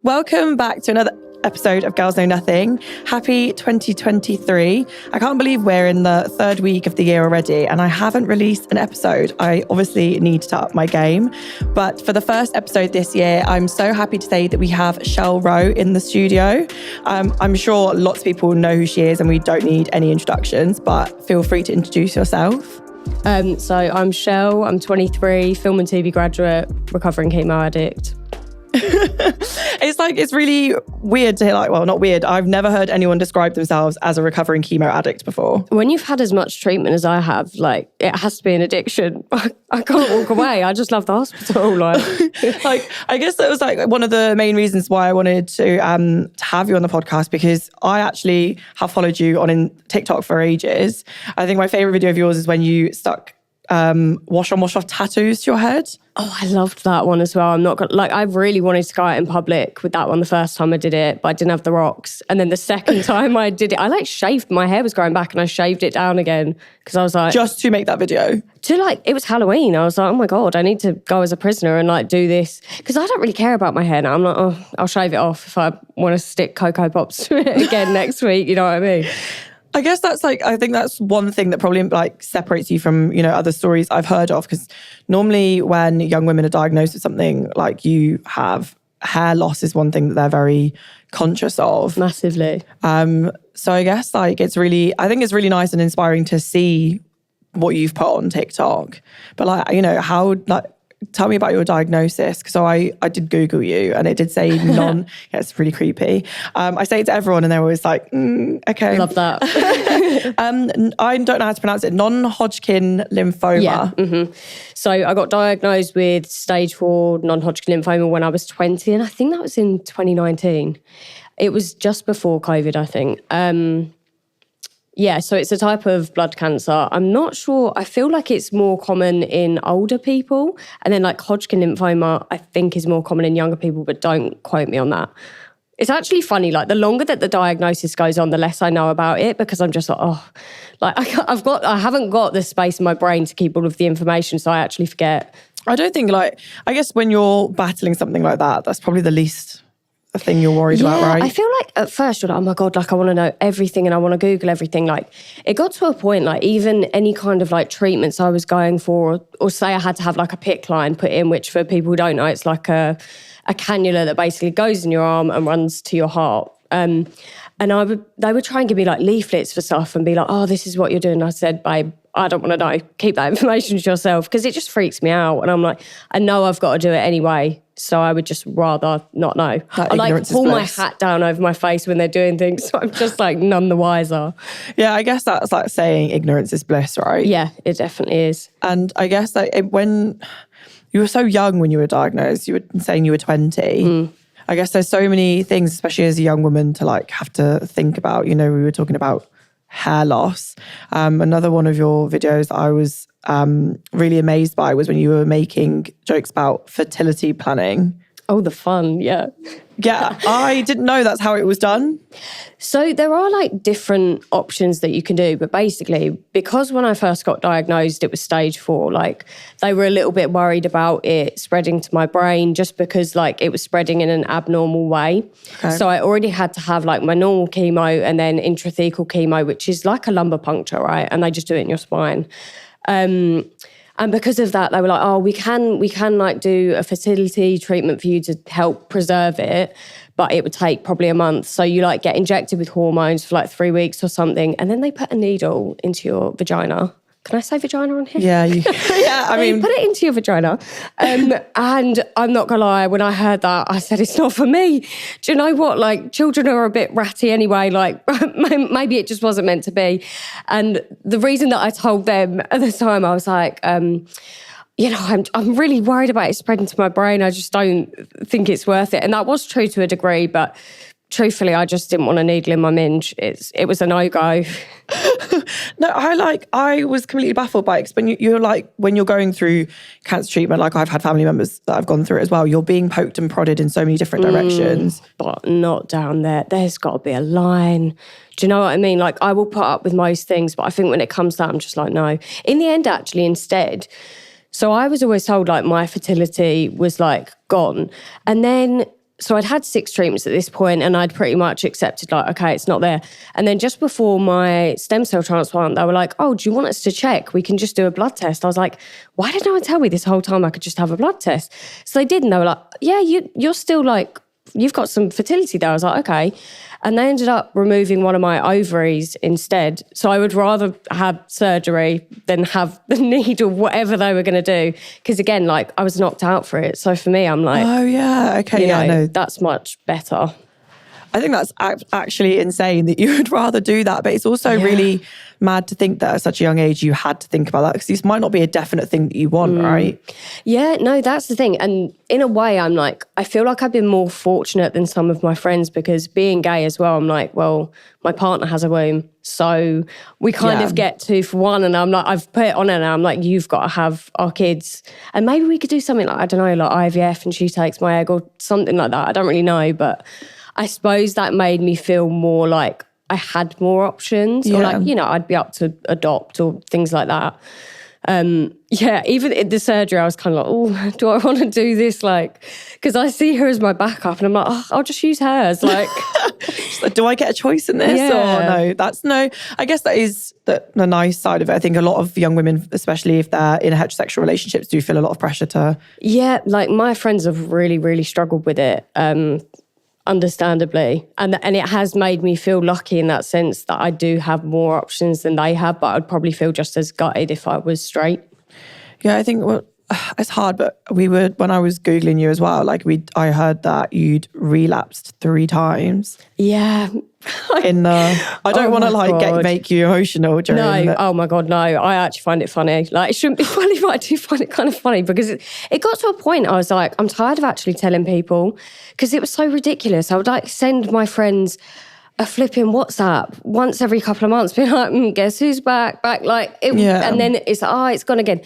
Welcome back to another episode of Girls Know Nothing. Happy 2023. I can't believe we're in the third week of the year already and I haven't released an episode. I obviously need to up my game. But for the first episode this year, I'm so happy to say that we have Rowe in the studio. I'm sure lots of people know who she is and we don't need any introductions, but feel free to introduce yourself. So I'm Shell, I'm 23, film and TV graduate, recovering chemo addict. It's really weird to hear, not weird. I've never heard anyone describe themselves as a recovering chemo addict before. When you've had as much treatment as I have, it has to be an addiction. I can't walk away. I just love the hospital. I guess that was one of the main reasons why I wanted to have you on the podcast, because I actually have followed you on TikTok for ages. I think my favorite video of yours is when you stuck wash on, wash off tattoos to your head. Oh, I loved that one as well. I'm not gonna, I really wanted to go out in public with that one the first time I did it, but I didn't have the rocks. And then the second time I did it, I shaved, my hair was growing back and I shaved it down again because I was like... Just to make that video? It was Halloween. I was like, oh my God, I need to go as a prisoner and do this. Because I don't really care about my hair now. I'm like, oh, I'll shave it off if I want to stick Cocoa Pops to it again next week. You know what I mean? I guess that's I think that's one thing that probably separates you from, other stories I've heard of, because normally when young women are diagnosed with something like you have, hair loss is one thing that they're very conscious of. Massively. So I guess I think it's really nice and inspiring to see what you've put on TikTok. But how tell me about your diagnosis. So I did Google you and it did say yeah, it's really creepy. I say it to everyone and they're always like, okay. Love that. I don't know how to pronounce it. Non-Hodgkin lymphoma. Yeah. Mm-hmm. So I got diagnosed with stage 4 non-Hodgkin lymphoma when I was 20 and I think that was in 2019. It was just before COVID, I think. Yeah, so it's a type of blood cancer. I'm not sure. I feel like it's more common in older people. And then Hodgkin lymphoma, I think is more common in younger people, but don't quote me on that. It's actually funny, the longer that the diagnosis goes on, the less I know about it because I'm just I haven't got the space in my brain to keep all of the information, so I actually forget. I don't think I guess when you're battling something like that, that's probably the least a thing you're worried about, right? I feel at first you're oh my God, I want to know everything and I want to Google everything. It got to a point, even any kind of treatments I was going for, or say I had to have a PICC line put in, which for people who don't know, it's a cannula that basically goes in your arm and runs to your heart. And they would try and give me leaflets for stuff and be oh, this is what you're doing. I said, babe, I don't want to know. Keep that information to yourself because it just freaks me out. And I'm I know I've got to do it anyway. So I would just rather not know. I pull my hat down over my face when they're doing things. So I'm just none the wiser. Yeah, I guess that's saying ignorance is bliss, right? Yeah, it definitely is. And I guess when you were so young when you were diagnosed, you were saying you were 20. I guess there's so many things, especially as a young woman, to have to think about. We were talking about hair loss. Another one of your videos I was really amazed by was when you were making jokes about fertility planning. Oh, the fun, yeah. Yeah, I didn't know that's how it was done. So there are different options that you can do, but basically, because when I first got diagnosed, it was stage 4, they were a little bit worried about it spreading to my brain just because it was spreading in an abnormal way. Okay. So I already had to have my normal chemo and then intrathecal chemo, which is like a lumbar puncture, right? And they just do it in your spine. And because of that, they were oh, we can do a fertility treatment for you to help preserve it, but it would take probably a month. So you get injected with hormones for 3 weeks or something, and then they put a needle into your vagina. Can I say vagina on here? Yeah, yeah. Put it into your vagina. And I'm not gonna lie, when I heard that, I said, it's not for me. Do you know what? Children are a bit ratty anyway. Maybe it just wasn't meant to be. And the reason that I told them at the time, I was I'm really worried about it spreading to my brain. I just don't think it's worth it. And that was true to a degree, but truthfully, I just didn't want a needle in my minge. It was a no-go. No, I was completely baffled by it. When when you're going through cancer treatment, I've had family members that have gone through it as well, you're being poked and prodded in so many different directions. But not down there. There's got to be a line. Do you know what I mean? I will put up with most things, but I think when it comes to that, I'm just no. In the end, actually, instead, so I was always told my fertility was gone. And then so I'd had 6 treatments at this point and I'd pretty much accepted like, okay, it's not there. And then just before my stem cell transplant, they were like, oh, do you want us to check? We can just do a blood test. I was like, why did no one tell me this whole time I could just have a blood test? So they did, and they were like, yeah, you're still like, you've got some fertility there. I was like, okay. And they ended up removing one of my ovaries instead. So I would rather have surgery than have the needle, whatever they were going to do. Because again, like I was knocked out for it. So for me, I'm like, oh yeah, okay, you know, no, that's much better. I think that's actually insane that you would rather do that. But it's also really mad to think that at such a young age you had to think about that, because this might not be a definite thing that you want, right? Yeah, no, that's the thing. And in a way, I'm like, I feel like I've been more fortunate than some of my friends, because being gay as well, I'm like, well, my partner has a womb. So we kind of get 2 for 1. And I'm like, I've put it on her and I'm like, you've got to have our kids. And maybe we could do something like, I don't know, like IVF and she takes my egg or something like that. I don't really know, but I suppose that made me feel more like I had more options, or like, you know, I'd be up to adopt or things like that. Even in the surgery, I was kind of like, oh, do I want to do this? Like, because I see her as my backup and I'm like, oh, I'll just use hers. Like, do I get a choice in this or no? I guess that is the nice side of it. I think a lot of young women, especially if they're in heterosexual relationships, do feel a lot of pressure to. Yeah, like my friends have really, really struggled with it. Understandably. And it has made me feel lucky in that sense that I do have more options than they have, but I'd probably feel just as gutted if I was straight. Yeah, I think it's hard, but when I was Googling you as well, like I heard that you'd relapsed 3 times. Yeah. I don't want to make you emotional during oh my God, no. I actually find it funny. Like, it shouldn't be funny, but I do find it kind of funny, because it got to a point I was like, I'm tired of actually telling people, because it was so ridiculous. I would like send my friends a flipping WhatsApp once every couple of months, being like, guess who's back, like, and then it's gone again.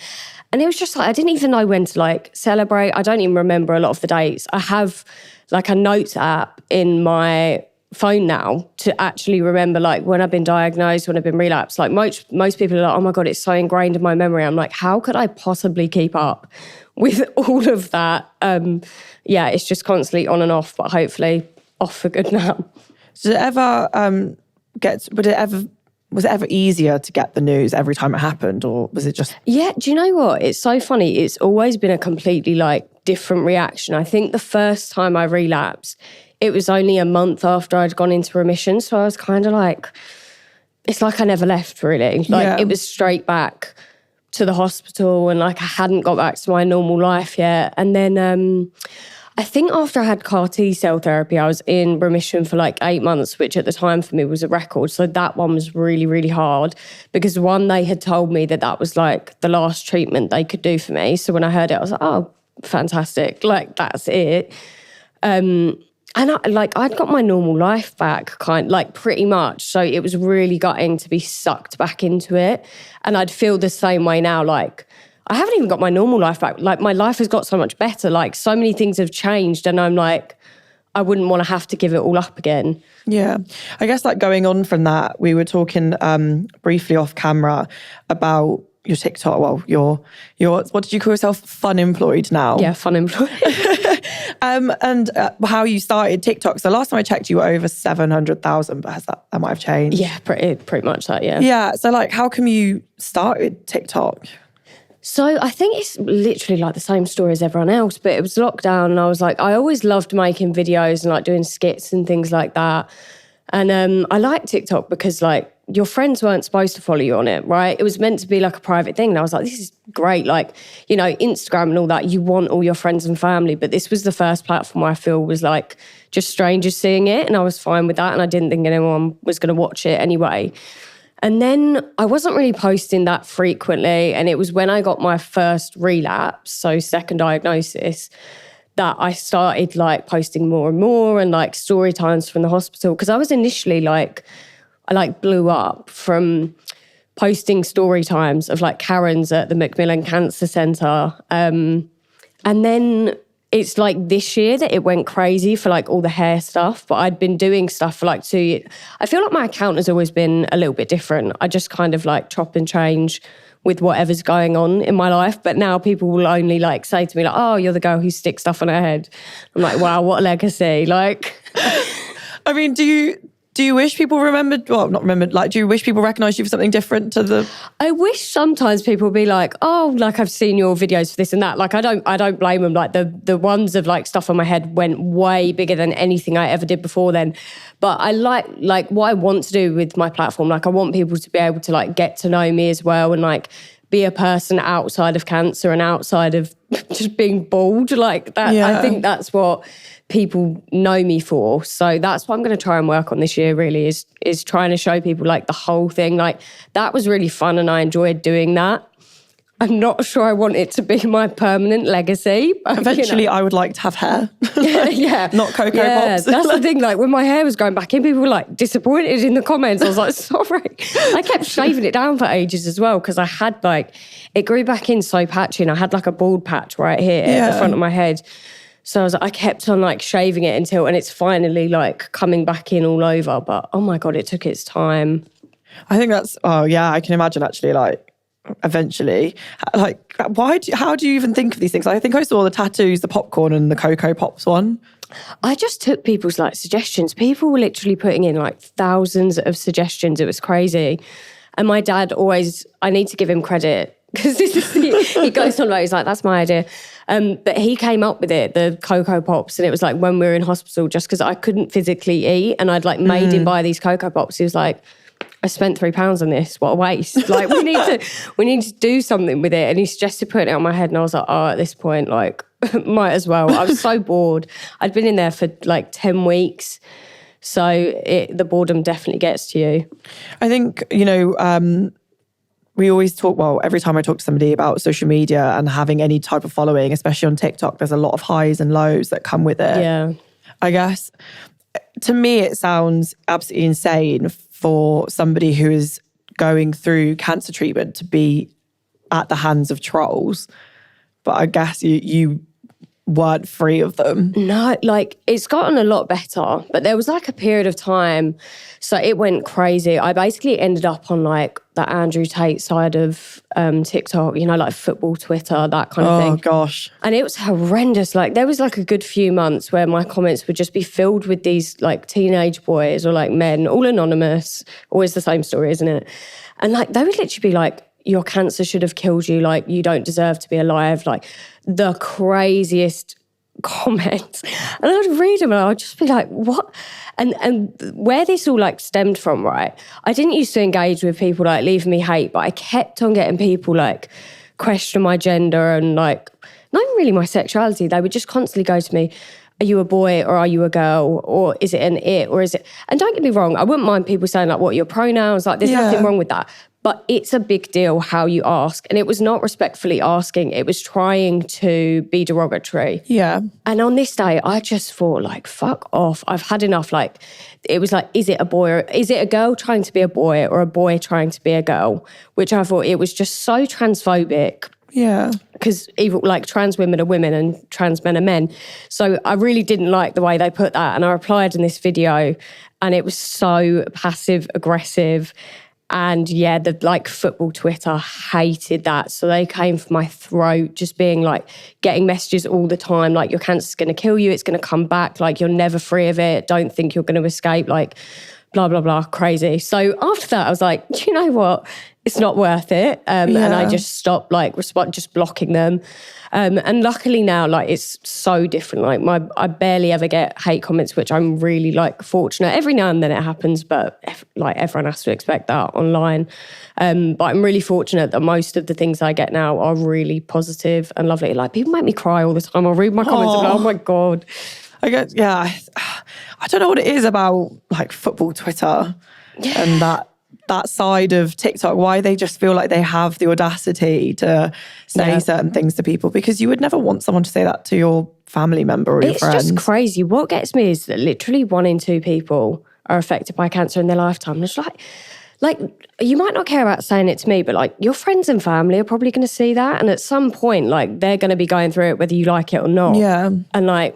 And it was just like, I didn't even know when to like celebrate. I don't even remember a lot of the dates. I have like a notes app in my phone now to actually remember like when I've been diagnosed, when I've been relapsed. Like most people are like, oh my God, it's so ingrained in my memory. I'm like, how could I possibly keep up with all of that? It's just constantly on and off, but hopefully off for good now. Did it ever was it ever easier to get the news every time it happened, or was it just... Yeah, do you know what? It's so funny. It's always been a completely like different reaction. I think the first time I relapsed, it was only a month after I'd gone into remission. So I was kind of like, it's like I never left really. Like it was straight back to the hospital, and like I hadn't got back to my normal life yet. And then I think after I had CAR T-cell therapy, I was in remission for like 8 months, which at the time for me was a record. So that one was really, really hard, because they had told me that was like the last treatment they could do for me. So when I heard it, I was like, oh, fantastic. Like, that's it. And I'd got my normal life back, pretty much. So it was really gutting to be sucked back into it. And I'd feel the same way now, like, I haven't even got my normal life back. Like, my life has got so much better. Like, so many things have changed, and I'm like, I wouldn't want to have to give it all up again. Yeah. I guess like going on from that, we were talking briefly off camera about your TikTok. Well, your what did you call yourself? Fun employed now. Yeah, fun employed. And how you started TikTok. So last time I checked, you were over 700,000, but that might have changed. Yeah, pretty much that. Yeah. Yeah. So like, how come you started TikTok? So I think it's literally like the same story as everyone else, but it was lockdown and I was like, I always loved making videos and like doing skits and things like that. And I liked TikTok because like your friends weren't supposed to follow you on it, right? It was meant to be like a private thing. And I was like, this is great. Like, you know, Instagram and all that, you want all your friends and family, but this was the first platform where I feel was like just strangers seeing it. And I was fine with that. And I didn't think anyone was going to watch it anyway. And then I wasn't really posting that frequently. And it was when I got my first relapse, so second diagnosis, that I started like posting more and more and like story times from the hospital. Because I was initially like, I like blew up from posting story times of like Karen's at the Macmillan Cancer Centre. And then it's like this year that it went crazy for like all the hair stuff, but I'd been doing stuff for like 2 years. I feel like my account has always been a little bit different. I just kind of like chop and change with whatever's going on in my life. But now people will only like say to me like, oh, you're the girl who sticks stuff on her head. I'm like, wow, what a legacy. Like, I mean, do you wish people remembered, well, not remembered, like, do you wish people recognised you for something different to the... I wish sometimes people would be like, oh, like I've seen your videos for this and that. Like, I don't blame them. Like the ones of like stuff on my head went way bigger than anything I ever did before then. But I like what I want to do with my platform. Like, I want people to be able to like get to know me as well and like be a person outside of cancer and outside of just being bald. Like that, Yeah. I think that's what people know me for. So that's what I'm going to try and work on this year, really, is trying to show people like the whole thing. Like, that was really fun and I enjoyed doing that. I'm not sure I want it to be my permanent legacy. But, Eventually, I would like to have hair. Yeah. Not Cocoa Pops. That's the thing. Like, when my hair was going back in, people were like disappointed in the comments. I was like, sorry. I kept shaving it down for ages as well because I had like, it grew back in so patchy and I had like a bald patch right here at the front of my head. So I kept on like shaving it and it's finally like coming back in all over. But oh my God, it took its time. I think that's, oh yeah, I can imagine actually like eventually. Like how do you even think of these things? I think I saw the tattoos, the popcorn and the Cocoa Pops one. I just took people's like suggestions. People were literally putting in like thousands of suggestions. It was crazy. And my dad always, I need to give him credit because he goes on like, he's like, that's my idea. But he came up with it, the Cocoa Pops, and it was like when we were in hospital, just because I couldn't physically eat and I'd like made him buy these Cocoa Pops. He was like, I spent £3 on this. What a waste. Like we need to do something with it. And he suggested putting it on my head. And I was like, oh, at this point, like might as well. I was so bored. I'd been in there for like 10 weeks. So the boredom definitely gets to you. I think, we always talk, well, every time I talk to somebody about social media and having any type of following, especially on TikTok, there's a lot of highs and lows that come with it. Yeah. I guess, to me, it sounds absolutely insane for somebody who is going through cancer treatment to be at the hands of trolls. But I guess you weren't free of them. No, like it's gotten a lot better, but there was like a period of time, so it went crazy. I basically ended up on like the Andrew Tate side of TikTok, like football Twitter, that kind of thing. Oh gosh. And it was horrendous. Like there was like a good few months where my comments would just be filled with these like teenage boys or like men, all anonymous, always the same story, isn't it? And like they would literally be like, your cancer should have killed you, like you don't deserve to be alive, like the craziest comments. And I would read them and I would just be like, what? And where this all like stemmed from, right? I didn't used to engage with people like leaving me hate, but I kept on getting people like question my gender and like, not even really my sexuality. They would just constantly go to me, are you a boy or are you a girl? Or is it an it or is it? And don't get me wrong, I wouldn't mind people saying like, what are your pronouns? Like there's nothing wrong with that. But it's a big deal how you ask. And it was not respectfully asking. It was trying to be derogatory. Yeah. And on this day, I just thought like, fuck off. I've had enough. Like, it was like, is it a boy or is it a girl trying to be a boy or a boy trying to be a girl? Which I thought it was just so transphobic. Yeah. Because even like trans women are women and trans men are men. So I really didn't like the way they put that. And I replied in this video and it was so passive aggressive. And yeah, the like football Twitter hated that. So they came for my throat, just being like, getting messages all the time, like your cancer's going to kill you, it's going to come back, like you're never free of it, don't think you're going to escape, like blah, blah, blah, crazy. So after that, I was like, do you know what? It's not worth it. And I just stopped like just blocking them. And luckily now, like it's so different. Like I barely ever get hate comments, which I'm really like fortunate. Every now and then it happens, but like everyone has to expect that online. But I'm really fortunate that most of the things I get now are really positive and lovely. Like people make me cry all the time. I'll read my comments and go, oh my God. I guess, yeah. I don't know what it is about like football Twitter and that side of TikTok, why they just feel like they have the audacity to say certain things to people, because you would never want someone to say that to your family member or your friends. It's just crazy. What gets me is that literally 1 in 2 people are affected by cancer in their lifetime. And it's like, you might not care about saying it to me, but like your friends and family are probably going to see that. And at some point, like they're going to be going through it, whether you like it or not. Yeah. And like,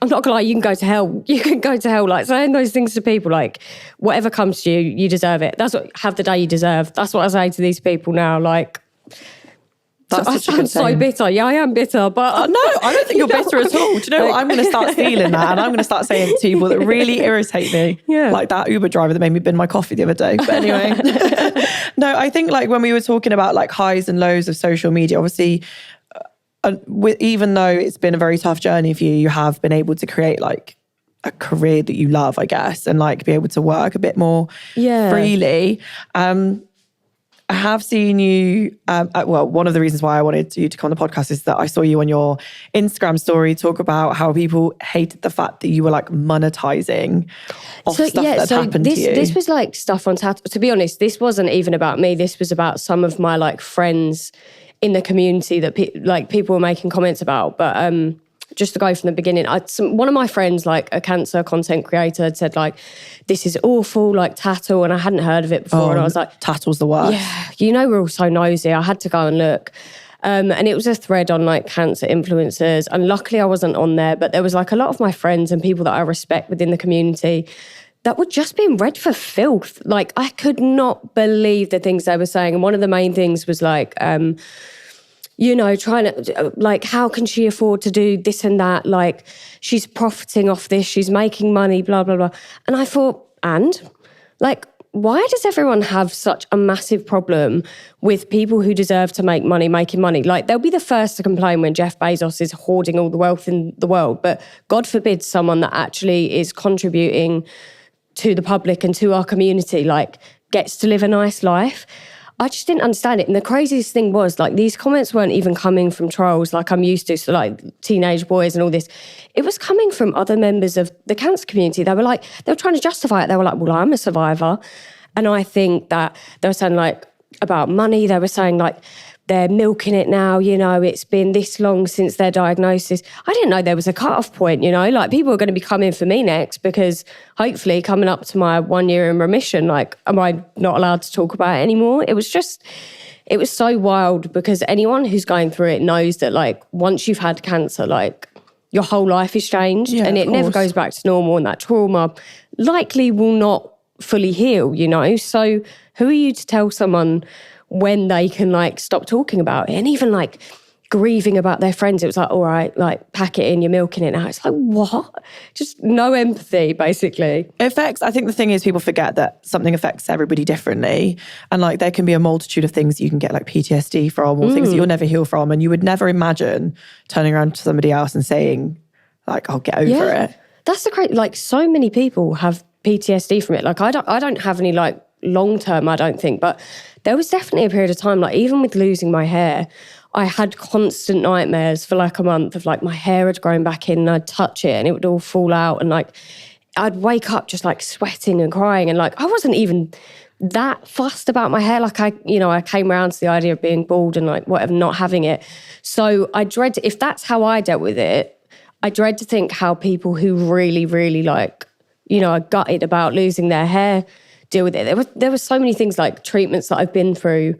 I'm not going to lie, you can go to hell. You can go to hell. Like saying those things to people, like whatever comes to you, you deserve it. That's what, have the day you deserve. That's what I say to these people now. Like, I sound so bitter. Yeah, I am bitter, but... no, I don't think you're bitter at all. Do you know what? I'm going to start stealing that and I'm going to start saying it to people that really irritate me. Yeah. Like that Uber driver that made me bin my coffee the other day. But anyway. No, I think like when we were talking about like highs and lows of social media, obviously, even though it's been a very tough journey for you, you have been able to create like a career that you love, I guess, and like be able to work a bit more freely. I have seen you, well, one of the reasons why I wanted you to come on the podcast is that I saw you on your Instagram story talk about how people hated the fact that you were like monetizing off stuff that happened to you. This was like stuff on Tattle. To be honest, this wasn't even about me. This was about some of my like friends in the community that people were making comments about. But just to go from the beginning, one of my friends, like a cancer content creator, had said like, this is awful, like Tattle, and I hadn't heard of it before. And I was like, Tattle's the worst. Yeah, you know, we're all so nosy. I had to go and look. And it was a thread on like cancer influencers. And luckily I wasn't on there, but there was like a lot of my friends and people that I respect within the community that were just being read for filth. Like I could not believe the things they were saying. And one of the main things was like, you know, trying to, like, how can she afford to do this and that? Like, she's profiting off this, she's making money, blah, blah, blah. And I thought, like, why does everyone have such a massive problem with people who deserve to make money, making money? Like, they'll be the first to complain when Jeff Bezos is hoarding all the wealth in the world. But God forbid someone that actually is contributing to the public and to our community, like, gets to live a nice life. I just didn't understand it. And the craziest thing was, like, these comments weren't even coming from trolls like I'm used to, so like teenage boys and all this. It was coming from other members of the cancer community. They were trying to justify it. They were like, well, I'm a survivor. And I think that they were saying like about money. They were saying like, they're milking it now, you know, it's been this long since their diagnosis. I didn't know there was a cut-off point, you know, like people are going to be coming for me next because hopefully coming up to my 1 year in remission, like, am I not allowed to talk about it anymore? It was so wild because anyone who's going through it knows that like once you've had cancer, like your whole life is changed and it never goes back to normal, and that trauma likely will not fully heal, you know? So who are you to tell someone when they can like stop talking about it? And even like grieving about their friends, it was like, all right, like pack it in, you're milking it now. It's like, what? Just no empathy, basically. I think the thing is people forget that something affects everybody differently. And like there can be a multitude of things you can get like PTSD from or things that you'll never heal from. And you would never imagine turning around to somebody else and saying like, I'll get over it. That's the crazy, like so many people have PTSD from it. Like I don't have any like long term, I don't think, but there was definitely a period of time, like even with losing my hair, I had constant nightmares for like a month of like my hair had grown back in and I'd touch it and it would all fall out, and like I'd wake up just like sweating and crying, and like I wasn't even that fussed about my hair. Like I came around to the idea of being bald and like whatever, not having it. So I dread, if that's how I dealt with it, I dread to think how people who really, really like, you know, are gutted about losing their hair deal with it. There were so many things like treatments that I've been through,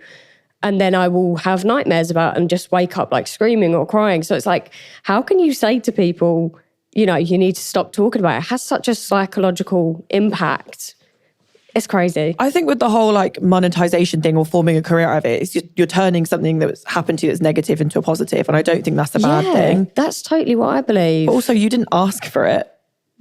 and then I will have nightmares about and just wake up like screaming or crying. So it's like, how can you say to people, you know, you need to stop talking about it? It has such a psychological impact. It's crazy. I think with the whole like monetization thing or forming a career out of it, it's just, you're turning something that's happened to you that's negative into a positive. And I don't think that's a bad thing. That's totally what I believe. But also you didn't ask for it.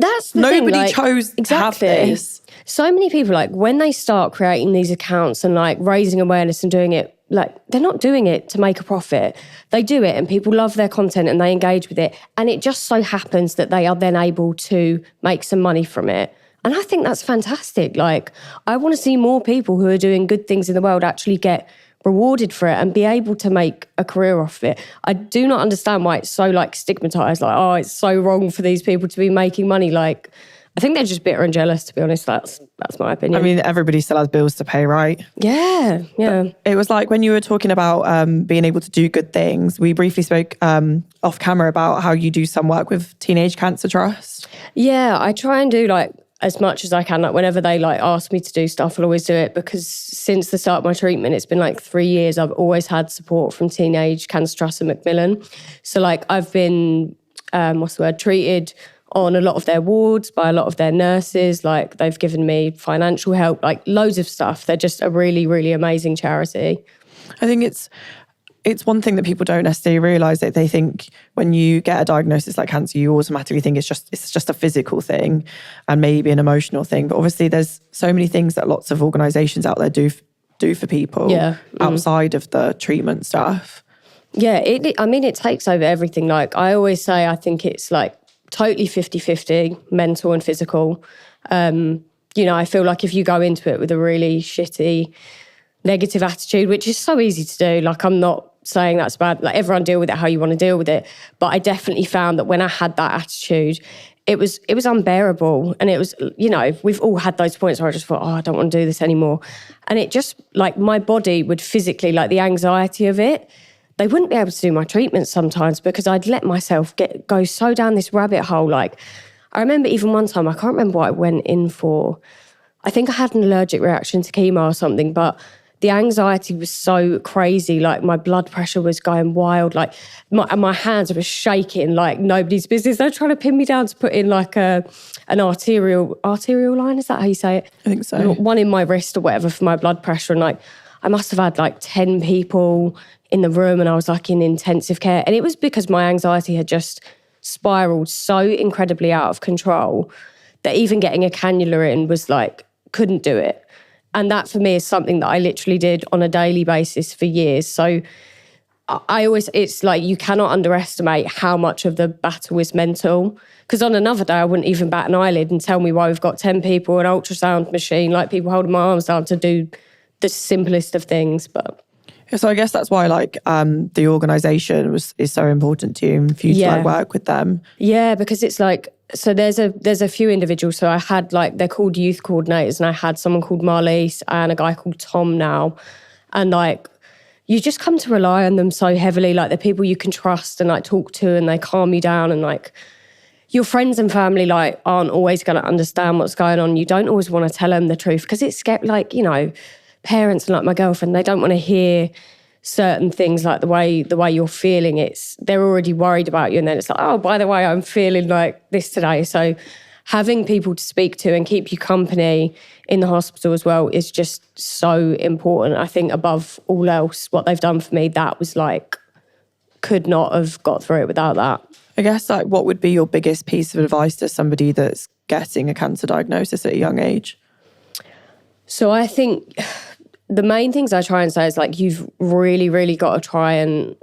That's the Nobody thing, like, chose to have this. So many people, like when they start creating these accounts and like raising awareness and doing it, like they're not doing it to make a profit. They do it and people love their content and they engage with it. And it just so happens that they are then able to make some money from it. And I think that's fantastic. Like I want to see more people who are doing good things in the world actually get rewarded for it and be able to make a career off of it. I do not understand why it's so like stigmatized. Like, oh, it's so wrong for these people to be making money. Like, I think they're just bitter and jealous, to be honest. That's my opinion. I mean, everybody still has bills to pay, right? Yeah. But it was like when you were talking about being able to do good things, we briefly spoke off camera about how you do some work with Teenage Cancer Trust. Yeah, I try and do like as much as I can. Like whenever they like ask me to do stuff, I'll always do it, because since the start of my treatment, it's been like 3 years, I've always had support from Teenage Cancer Trust and Macmillan. So like I've been, treated on a lot of their wards by a lot of their nurses. Like they've given me financial help, like loads of stuff. They're just a really, really amazing charity. I think it's one thing that people don't necessarily realise, that they think when you get a diagnosis like cancer, you automatically think it's just a physical thing and maybe an emotional thing. But obviously there's so many things that lots of organisations out there do for people outside of the treatment stuff. Yeah, it takes over everything. Like I always say, I think it's like totally 50-50, mental and physical. I feel like if you go into it with a really shitty, negative attitude, which is so easy to do, like I'm not saying that's bad, like everyone deal with it how you want to deal with it, but I definitely found that when I had that attitude, it was unbearable. And it was, we've all had those points where I just thought, I don't want to do this anymore. And it just, like, my body would physically, like the anxiety of it, they wouldn't be able to do my treatment sometimes because I'd let myself go so down this rabbit hole. Like, I remember even one time, I can't remember what I went in for. I think I had an allergic reaction to chemo or something, but the anxiety was so crazy. Like my blood pressure was going wild. Like my hands were shaking like nobody's business. They're trying to pin me down to put in like an arterial line. Is that how you say it? I think so. One in my wrist or whatever for my blood pressure. And like, I must have had like 10 people in the room and I was like in intensive care. And it was because my anxiety had just spiraled so incredibly out of control that even getting a cannula in was like, couldn't do it. And that for me is something that I literally did on a daily basis for years. So it's like you cannot underestimate how much of the battle is mental. Because on another day, I wouldn't even bat an eyelid and tell me why we've got 10 people, an ultrasound machine, like people holding my arms down to do the simplest of things. But so I guess that's why the organisation is so important to you and for you to like work with them. Yeah, because it's like, so there's a few individuals. So I had they're called youth coordinators, and I had someone called Marliese and a guy called Tom now. And like, you just come to rely on them so heavily. Like they're people you can trust and like talk to, and they calm you down. And like your friends and family like aren't always going to understand what's going on. You don't always want to tell them the truth because it's like, parents and like my girlfriend, they don't want to hear certain things like the way you're feeling. They're already worried about you, and then it's like, oh, by the way, I'm feeling like this today. So having people to speak to and keep you company in the hospital as well is just so important. I think above all else, what they've done for me, that was like, could not have got through it without that. I guess like what would be your biggest piece of advice to somebody that's getting a cancer diagnosis at a young age? So I think the main things I try and say is like, you've really, really got to try and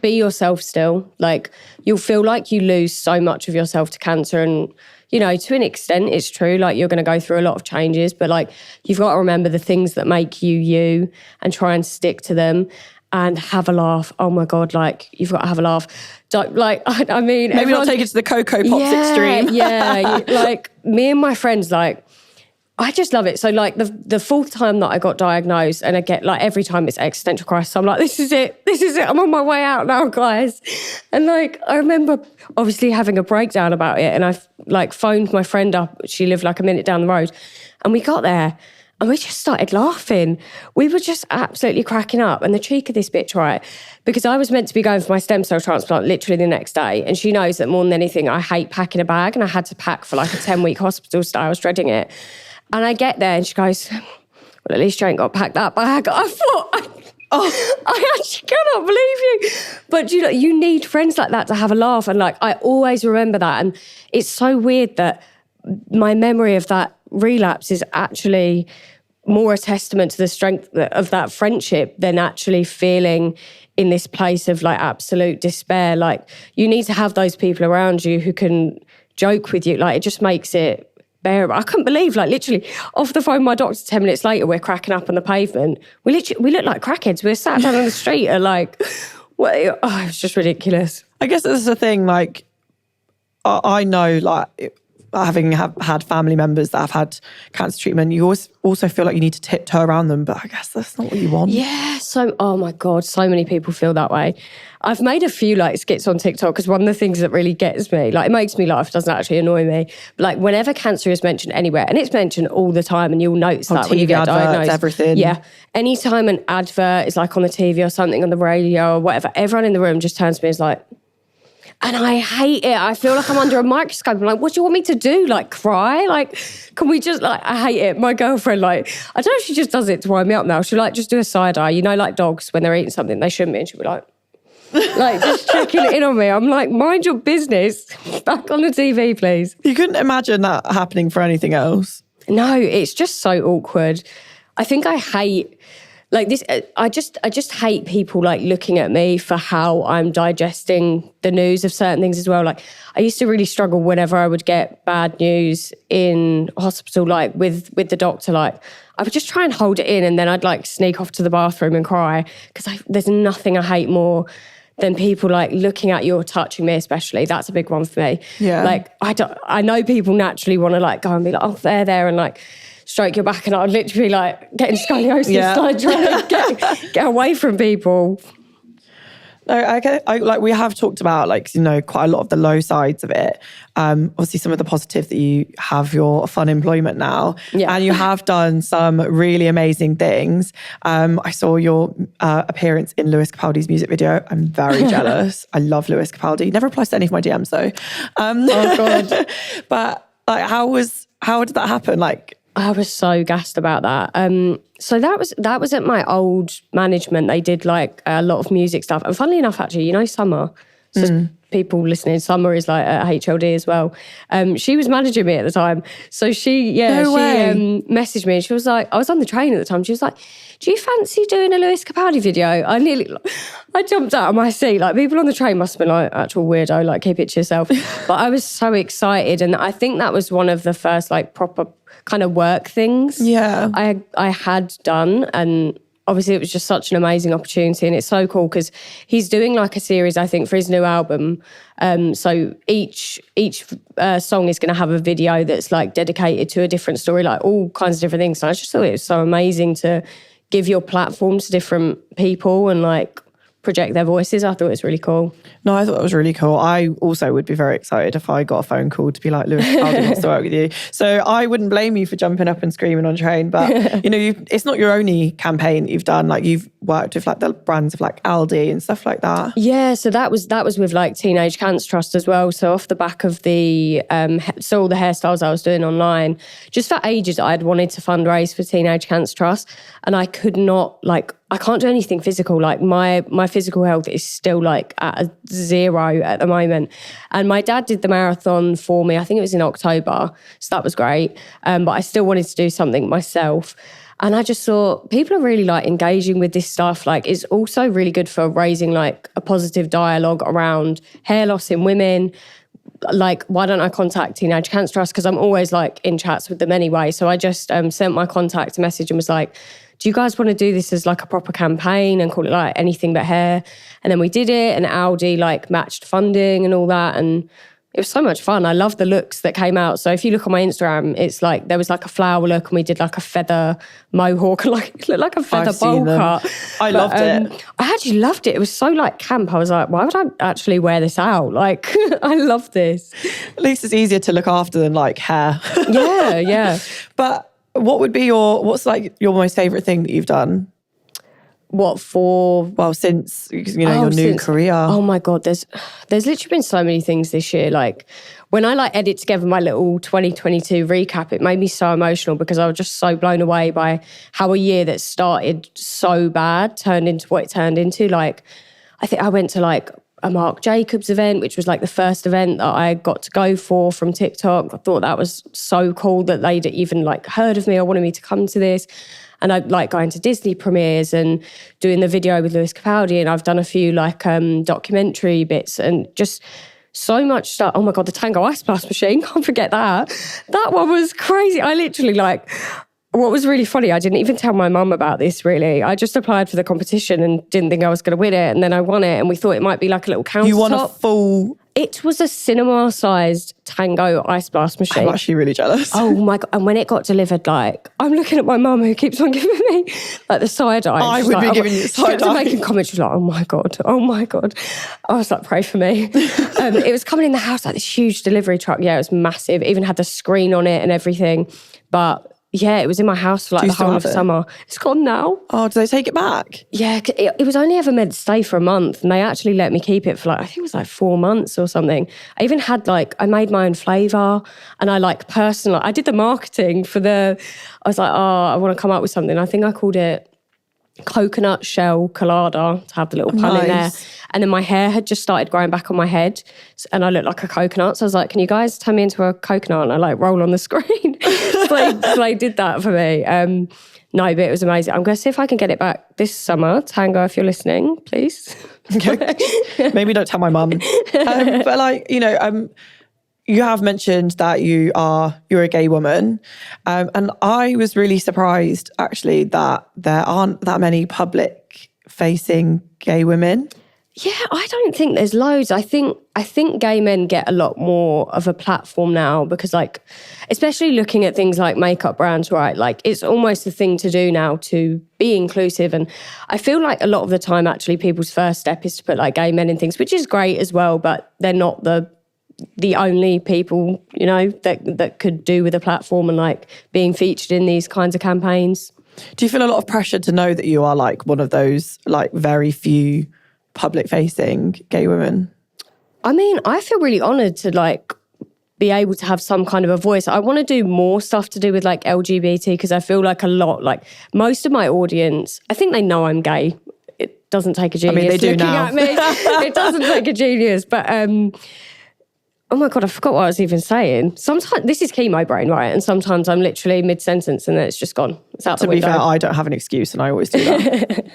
be yourself still. Like you'll feel like you lose so much of yourself to cancer, and, to an extent it's true. Like you're going to go through a lot of changes, but like you've got to remember the things that make you you and try and stick to them and have a laugh. Oh my God, like you've got to have a laugh. Like, I mean, maybe not take it to the Cocoa Pops extreme. Yeah. Like me and my friends, like, I just love it. So like the fourth time that I got diagnosed, and I get like every time it's existential crisis, I'm like, this is it. I'm on my way out now, guys. And like, I remember obviously having a breakdown about it, and I like phoned my friend up. She lived like a minute down the road, and we got there and we just started laughing. We were just absolutely cracking up. And the cheek of this bitch, right? Because I was meant to be going for my stem cell transplant literally the next day. And she knows that more than anything, I hate packing a bag, and I had to pack for like a 10-week hospital stay. I was dreading it. And I get there and she goes, well, at least you ain't got to pack that bag. I thought, I actually cannot believe you. But you need friends like that to have a laugh. And like, I always remember that. And it's so weird that my memory of that relapse is actually more a testament to the strength of that friendship than actually feeling in this place of like absolute despair. Like you need to have those people around you who can joke with you. Like it just makes it bearable. I couldn't believe, like literally off the phone with my doctor 10 minutes later, we're cracking up on the pavement. We look like crackheads. We're sat down on the street and like, well, it was just ridiculous. I guess that's the thing, like, I know like having had family members that have had cancer treatment, you always also feel like you need to tiptoe around them, but I guess that's not what you want. Yeah, oh my God, so many people feel that way. I've made a few like skits on TikTok because one of the things that really gets me, like it makes me laugh, doesn't actually annoy me, but like whenever cancer is mentioned anywhere, and it's mentioned all the time, and you'll notice that when you get diagnosed. Everything. Yeah. Anytime an advert is like on the TV or something on the radio or whatever, everyone in the room just turns to me and is like, and I hate it. I feel like I'm under a microscope. I'm like, what do you want me to do? Like cry? Like, can we just like, I hate it. My girlfriend, like, I don't know if she just does it to wind me up now. She'll like just do a side eye, you know, like dogs when they're eating something they shouldn't be. And she'll be like just checking it in on me. I'm like, mind your business. Back on the TV, please. You couldn't imagine that happening for anything else. No, it's just so awkward. I think I hate like this. I just hate people like looking at me for how I'm digesting the news of certain things as well. Like I used to really struggle whenever I would get bad news in hospital, like with the doctor, like I would just try and hold it in and then I'd like sneak off to the bathroom and cry because there's nothing I hate more than people like looking at you or touching me, especially. That's a big one for me. Yeah. Like I know people naturally want to like go and be like, oh, there and like stroke your back, and I'd literally like getting scoliosis, like trying to get away from people. No, I like we have talked about like, you know, quite a lot of the low sides of it. Obviously some of the positives that you have your fun employment now, and you have done some really amazing things. I saw your appearance in Lewis Capaldi's music video. I'm very jealous. I love Lewis Capaldi. Never replies to any of my DMs though. Oh God. But like, how did that happen? Like, I was so gassed about that. So that was at my old management. They did like a lot of music stuff. And funnily enough, actually, you know, Summer, so people listening, Summer is like at HLD as well. She was managing me at the time. So she messaged me and she was like, I was on the train at the time. She was like, do you fancy doing a Lewis Capaldi video? I jumped out of my seat. Like people on the train must have been like, actual weirdo, like keep it to yourself. But I was so excited. And I think that was one of the first like proper kind of work things I had done. And obviously it was just such an amazing opportunity, and it's so cool because he's doing like a series, I think, for his new album. So each song is going to have a video that's like dedicated to a different story, like all kinds of different things. So I just thought it was so amazing to give your platform to different people and like project their voices. I thought it was really cool. No, I thought that was really cool. I also would be very excited if I got a phone call to be like, Lewis Capaldi wants to work with you. So I wouldn't blame you for jumping up and screaming on train. But, you know, it's not your only campaign that you've done. Like you've worked with like the brands of like Aldi and stuff like that. Yeah, so that was with like Teenage Cancer Trust as well. So off the back of the, so all the hairstyles I was doing online, just for ages I'd wanted to fundraise for Teenage Cancer Trust, and I could not I can't do anything physical. Like my physical health is still like at a 0 at the moment. And my dad did the marathon for me. I think it was in October. So that was great. But I still wanted to do something myself. And I just thought people are really like engaging with this stuff. Like it's also really good for raising like a positive dialogue around hair loss in women. Like, why don't I contact Teenage Cancer Trust? Because I'm always like in chats with them anyway. So I just sent my contact a message and was like, do you guys want to do this as like a proper campaign and call it like anything but hair? And then we did it, and Aldi like matched funding and all that. And it was so much fun. I love the looks that came out. So if you look on my Instagram, it's like there was like a flower look, and we did like a feather mohawk, like it looked like a feather bowl cut. I loved it. I actually loved it. It was so like camp. I was like, why would I actually wear this out? Like, I love this. At least it's easier to look after than like hair. Yeah. But what would be what's like your most favourite thing that you've done? What for? Well, since, you know, your new career. Oh my God, there's literally been so many things this year. Like when I like edit together my little 2022 recap, it made me so emotional because I was just so blown away by how a year that started so bad turned into what it turned into. Like I think I went to like a Marc Jacobs event, which was like the first event that I got to go for from TikTok. I thought that was so cool that they'd even like heard of me or wanted me to come to this. And I like going to Disney premieres and doing the video with Lewis Capaldi. And I've done a few like documentary bits and just so much stuff. Oh my God, the Tango Ice Blast machine. Can't forget that. That one was crazy. I literally like, what was really funny, I didn't even tell my mum about this really. I just applied for the competition and didn't think I was going to win it. And then I won it, and we thought it might be like a little countertop. You won a full It was a cinema-sized Tango ice blast machine. I'm actually really jealous. Oh my God. And when it got delivered, like, I'm looking at my mum who keeps on giving me like the side eye. I would be giving you the side eye. Making comments. She was like, oh my God. I was like, pray for me. It was coming in the house like this huge delivery truck. Yeah, it was massive. It even had the screen on it and everything. But yeah, it was in my house for like the whole of summer. It's gone now. Oh, did they take it back? Yeah, it was only ever meant to stay for a month, and they actually let me keep it for like, I think it was like 4 months or something. I even had I made my own flavour, and I I did the marketing I was like, I want to come up with something. I think I called it coconut shell colada to have the little pun in there. And then my hair had just started growing back on my head and I looked like a coconut. So I was like, can you guys turn me into a coconut? And I roll on the screen. so they did that for me. No, but it was amazing. I'm going to see if I can get it back this summer. Tango, if you're listening, please. Maybe don't tell my mum. But you have mentioned that you're a gay woman. And I was really surprised, actually, that there aren't that many public-facing gay women. Yeah, I don't think there's loads. I think gay men get a lot more of a platform now because, especially looking at things like makeup brands, right? It's almost a thing to do now to be inclusive. And I feel like a lot of the time, actually, people's first step is to put gay men in things, which is great as well, but they're not the only people, that could do with a platform and being featured in these kinds of campaigns. Do you feel a lot of pressure to know that you are one of those very few public-facing gay women? I mean, I feel really honoured to be able to have some kind of a voice. I want to do more stuff to do with LGBT because I feel a lot, most of my audience, I think they know I'm gay. It doesn't take a genius. I mean, they do now. At me. It doesn't take a genius, but oh my God, I forgot what I was even saying. Sometimes, this is chemo brain, right? And sometimes I'm literally mid-sentence and then it's just gone. It's out the window. To be fair, I don't have an excuse and I always do that.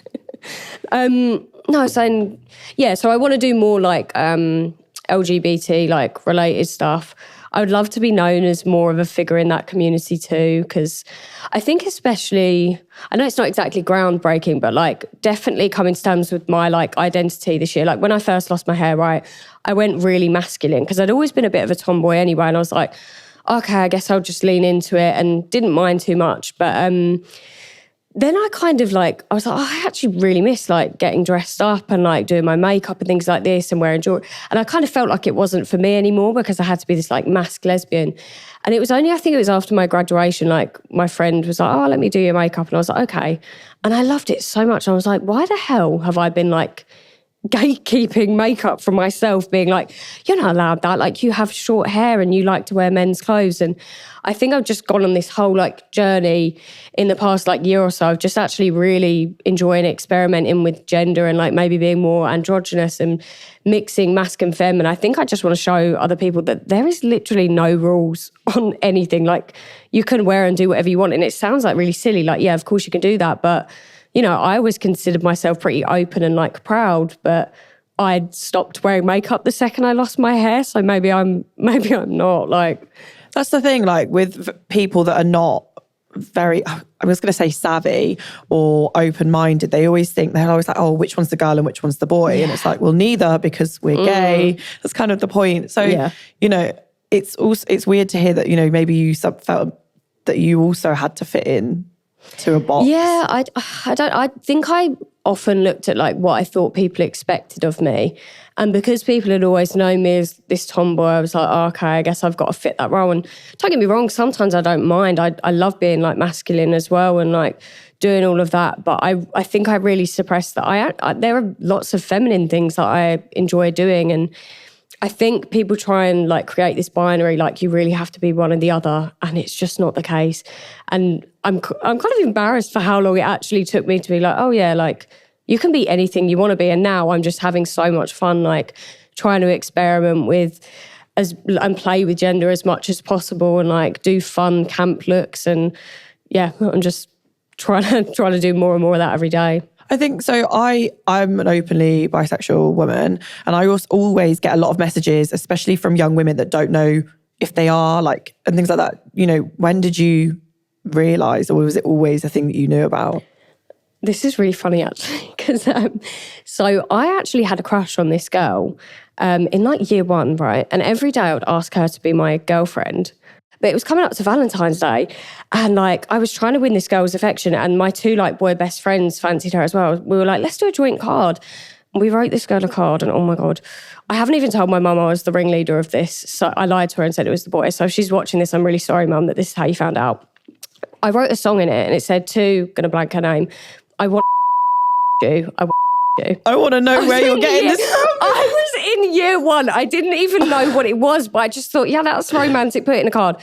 No, saying, yeah, so I want to do more LGBT, related stuff. I would love to be known as more of a figure in that community too, because I think especially, I know it's not exactly groundbreaking, but definitely coming to terms with my identity this year. When I first lost my hair, right, I went really masculine because I'd always been a bit of a tomboy anyway. And I was like, okay, I guess I'll just lean into it and didn't mind too much. But then I kind of I was like, I actually really miss getting dressed up and doing my makeup and things like this and wearing jewelry. And I kind of felt like it wasn't for me anymore because I had to be this masked lesbian. And it was only, I think it was after my graduation, my friend was like, oh, let me do your makeup. And I was like, okay. And I loved it so much. And I was like, why the hell have I been gatekeeping makeup from myself, being you're not allowed that, you have short hair and you like to wear men's clothes. And I think I've just gone on this whole journey in the past year or so of just actually really enjoying experimenting with gender and maybe being more androgynous and mixing masc and femme. And I think I just want to show other people that there is literally no rules on anything. You can wear and do whatever you want. And it sounds really silly, yeah, of course you can do that, but I always considered myself pretty open and proud, but I'd stopped wearing makeup the second I lost my hair. So maybe I'm not That's the thing, with people that are not very, I was going to say savvy or open-minded, they're always oh, which one's the girl and which one's the boy? Yeah. And it's well, neither, because we're gay. That's kind of the point. So, yeah. It's weird to hear that, maybe you felt that you also had to fit in to a box. Yeah, I think I often looked at what I thought people expected of me. And because people had always known me as this tomboy, I was like, oh, okay, I guess I've got to fit that role. And don't get me wrong, sometimes I don't mind. I love being masculine as well and doing all of that. But I think I really suppressed that. There are lots of feminine things that I enjoy doing. And I think people try and create this binary, you really have to be one or the other, and it's just not the case. And I'm kind of embarrassed for how long it actually took me to be oh yeah, you can be anything you want to be. And now I'm just having so much fun, trying to experiment with and play with gender as much as possible and do fun camp looks. And yeah, I'm just trying to do more and more of that every day. I think so. I'm an openly bisexual woman, and I also always get a lot of messages, especially from young women that don't know if they are and things like that. When did you realise, or was it always a thing that you knew about? This is really funny, actually, because so I actually had a crush on this girl in like year one, right? And every day I would ask her to be my girlfriend. But it was coming up to Valentine's Day, and like I was trying to win this girl's affection, and my two like boy best friends fancied her as well. We were like, let's do a joint card. And we wrote this girl a card, and oh my God, I haven't even told my mum I was the ringleader of this. So I lied to her and said it was the boy. So if she's watching this, I'm really sorry, Mum, that this is how you found out. I wrote a song in it, and it said to, gonna blank her name, I want you, I want you. I want to know where you're getting this from. I was in year one. I didn't even know what it was, but I just thought, yeah, that's romantic. Put it in a card.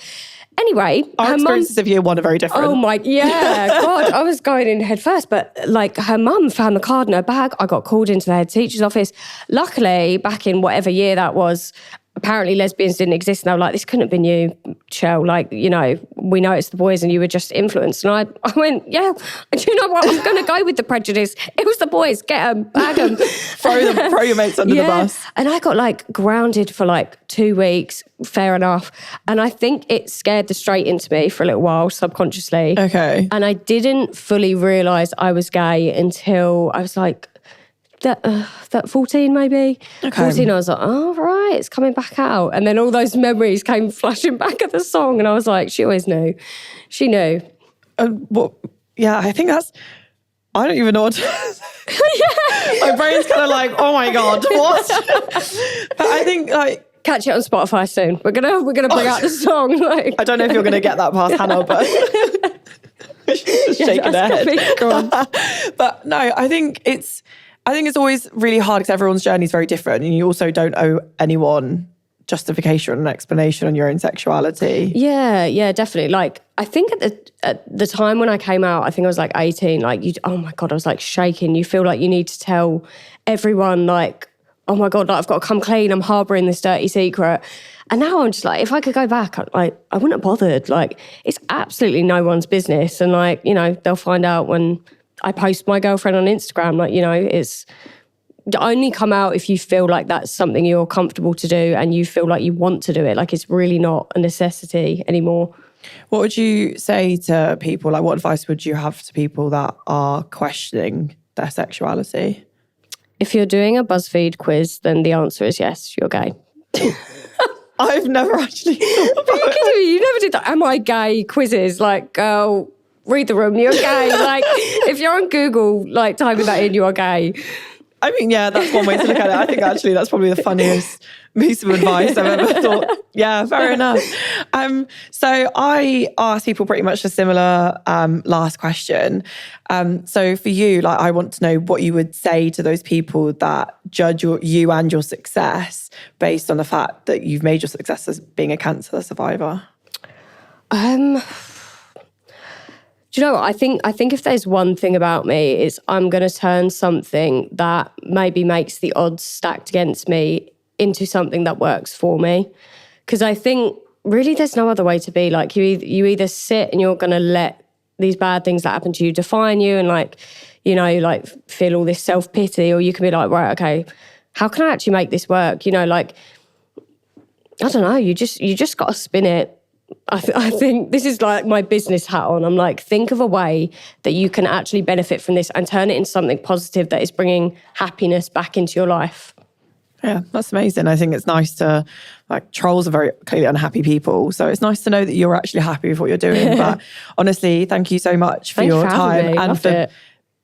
Anyway, our experiences of year one are very different. Oh my, yeah, God, I was going in head first. But like her mum found the card in her bag. I got called into the head teacher's office. Luckily, back in whatever year that was, apparently lesbians didn't exist. And they were like, this couldn't have been you, Shell. Like, you know, we know it's the boys and you were just influenced. And I went, yeah, do you know what? I'm going to go with the prejudice. It was the boys. Get them, bag them. throw your mates under the bus. And I got like grounded for like 2 weeks. Fair enough. And I think it scared the straight into me for a little while, subconsciously. Okay. And I didn't fully realise I was gay until I was like, that 14 maybe. Okay. 14, I was like, oh, right, it's coming back out. And then all those memories came flashing back at the song. And I was like, she always knew. She knew. Well, yeah, I think that's, I don't even know what to yeah. My brain's kind of like, oh my God, what? But I think like, catch it on Spotify soon. We're gonna bring out the song. Like. I don't know if you're gonna get that past Hannah, but she's just shaking her head. But no, I think it's always really hard because everyone's journey is very different, and you also don't owe anyone justification or an explanation on your own sexuality. Yeah, definitely. Like I think at the time when I came out, I think I was like 18. Like oh my God, I was like shaking. You feel like you need to tell everyone like, oh my God, like, I've got to come clean. I'm harbouring this dirty secret. And now I'm just like, if I could go back, I wouldn't have bothered. Like, it's absolutely no one's business. And like, you know, they'll find out when I post my girlfriend on Instagram. Like, you know, it's only come out if you feel like that's something you're comfortable to do and you feel like you want to do it. Like, it's really not a necessity anymore. What would you say to people? Like, what advice would you have to people that are questioning their sexuality? If you're doing a BuzzFeed quiz, then the answer is yes, you're gay. I've never actually thought about it. You never did that. Am I gay quizzes? Like, girl, read the room, you're gay. Like, if you're on Google, like, typing that in, you are gay. I mean, yeah, that's one way to look at it. I think actually that's probably the funniest piece of advice I've ever thought. Yeah, fair enough. So I asked people pretty much a similar last question. So for you, like, I want to know what you would say to those people that judge you and your success based on the fact that you've made your success as being a cancer survivor. Do you know what? I think if there's one thing about me, it's I'm going to turn something that maybe makes the odds stacked against me into something that works for me. Because I think really there's no other way to be. Like, you either sit and you're going to let these bad things that happen to you define you and, like, you know, like, feel all this self-pity, or you can be like, right, okay, how can I actually make this work? You know, like, I don't know, you just got to spin it. I think this is like my business hat on. I'm like, think of a way that you can actually benefit from this and turn it into something positive that is bringing happiness back into your life. Yeah, that's amazing. I think it's nice to, like, trolls are very clearly unhappy people. So it's nice to know that you're actually happy with what you're doing. But honestly, thank you so much for your time and for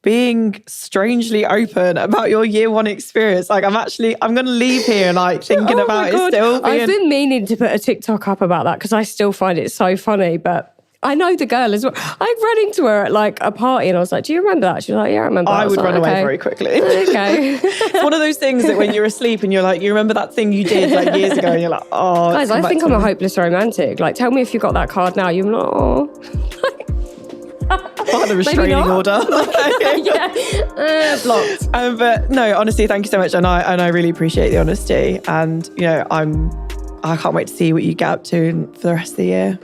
being strangely open about your year one experience. Like, I'm going to leave here like thinking about it still. I've been meaning to put a TikTok up about that because I still find it so funny. But I know the girl as well. I ran into her at like a party and I was like, do you remember that? She was like, yeah, I remember that. I would run away very quickly. Okay. It's one of those things that when you're asleep and you're like, you remember that thing you did like years ago, and you're like, oh. Guys, I think I'm a hopeless romantic. Like, tell me if you got that card now. You're like, oh. Part of the restraining order. Blocked. But no, honestly, thank you so much. And I really appreciate the honesty. And, you know, I can't wait to see what you get up to for the rest of the year.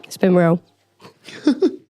It's been real.